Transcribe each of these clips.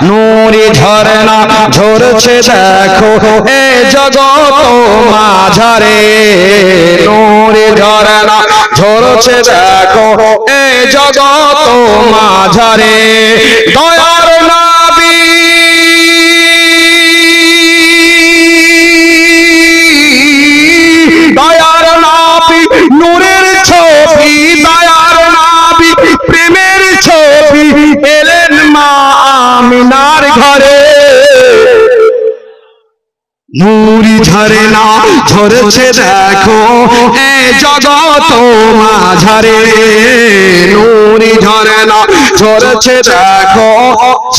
নূরি ঝরনা ঝরছে দেখো এ জগৎ মাঝারে নূরি ঝরনা ঝরছে দেখো এ জগৎ মাঝারে দয়ার নবী দয়ার নবী নূরের ছবি দয়ার নবী প্রেমের ছবি এলেন মা আমিনার ঘরে নূরি ঝরনা ঝরছে দেখো এ জগৎ মাঝারে নূরি ঝরনা ঝরছে দেখো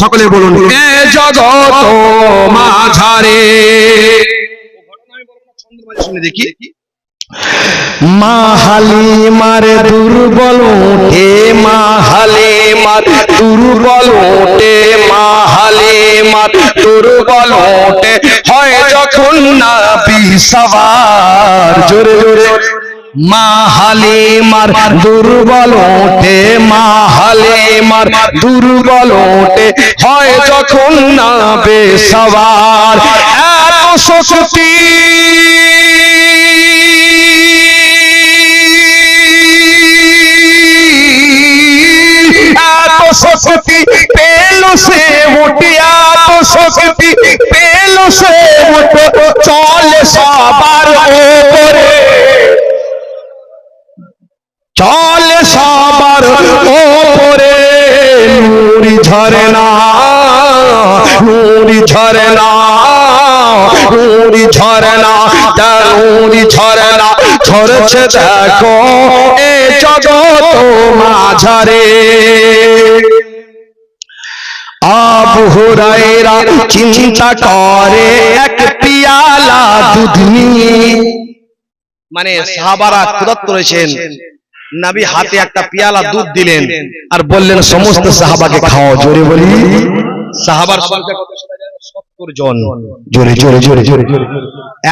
সকলে বলুন এ জগৎ মাঝারে শুনে দেখি মা হালিমার দুর্বল ওঠে মা হালিমার দুর্বল ওঠে মা হালিমার দুর্বল ওঠে হয় যখন নবী সওয়ার জোরে জোরে মা হালিমার দুর্বল ওঠে মা হালিমার দুর্বল ওঠে হয় যখন নবী সওয়ার এত শক্তি শক্তি পেল সে উঠিয়া তো শক্তি পেল সে উঠে চলে সবার ওপরে চলে সবার ওপরে নূরি ঝরনা নূরি ঝরনা নূরি ঝরনা নূরি ঝরনা ঝরছে দেখো এ জগৎ মাঝারে আবু হুরায়রা চিন্তা করে এক পিয়ালা দুধ নিয়ে মানে সাহাবারা ক্ষুধার্ত রয়েছেন নবী হাতে একটা পিয়ালা দুধ দিলেন আর বললেন সমস্ত সাহাবাকে খাও জোরে বলি সাহাবার সংখ্যা কত 70 জন জোরে জোরে জোরে জোরে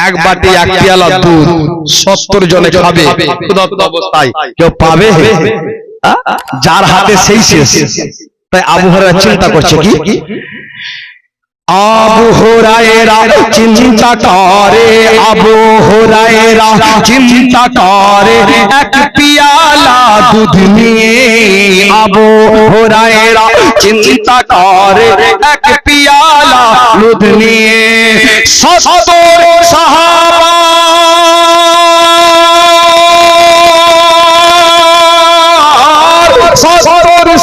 এক বাটি এক পিয়ালা দুধ 70 জনে খাবে ক্ষুধার্ত অবস্থায় কেউ পাবে যার হাতে সেই শেষ তাই আবু হুরায়রা চিন্তা করছে কি আবু হুরায়রা চিন্তা করে আবু হুরায়রা চিন্তা করে এক পিয়ালা দুধ নিয়ে আবু হুরায়রা চিন্তা করে এক পিয়ালা দুধ নিয়ে 70 সাহাবা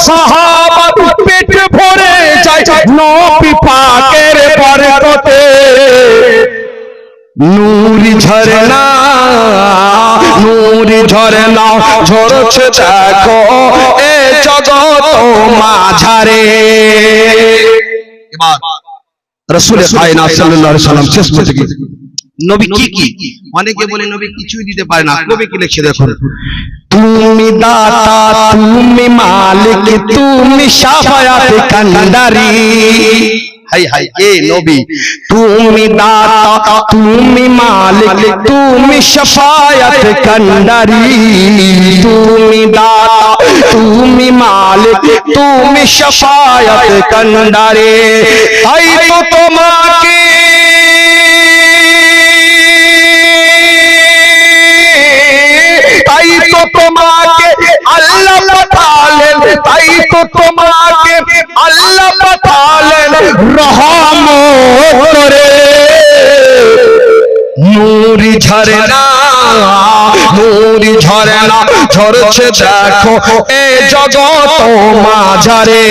সাহাবা পেট ভরে যায় নবী পাকের বরকতে নূরি ঝরনা নূরি ঝরনা ঝরছে দেখো এ জগৎ মাঝারে এবার রাসূল কায়নাত সাল্লাল্লাহু আলাইহি সাল্লাম শেষ বলতে কি নবী কি অনেকে বলে নবী কিছুই দিতে পারে না কবি কি লিখে দেখুন তুমি দাতা তুমি মালিক তুমি শাফায়াত কান্ডারি হাই হাই এ নবী তুমি দাতা তুমি মালিক তুমি শাফায়াত কান্ডারি তুমি দাতা তুমি মালিক তুমি শাফায়াত কান্ডারি তাই তো তোমাকে তাই তো তোমাকে আল্লাহ পাঠালেন তাই তো তোমাকে আল্লাহ পাঠালেন রহমত করে নূরি ঝরনা নূরি ঝরনা ঝরছে দেখো এ জগৎ মাঝারে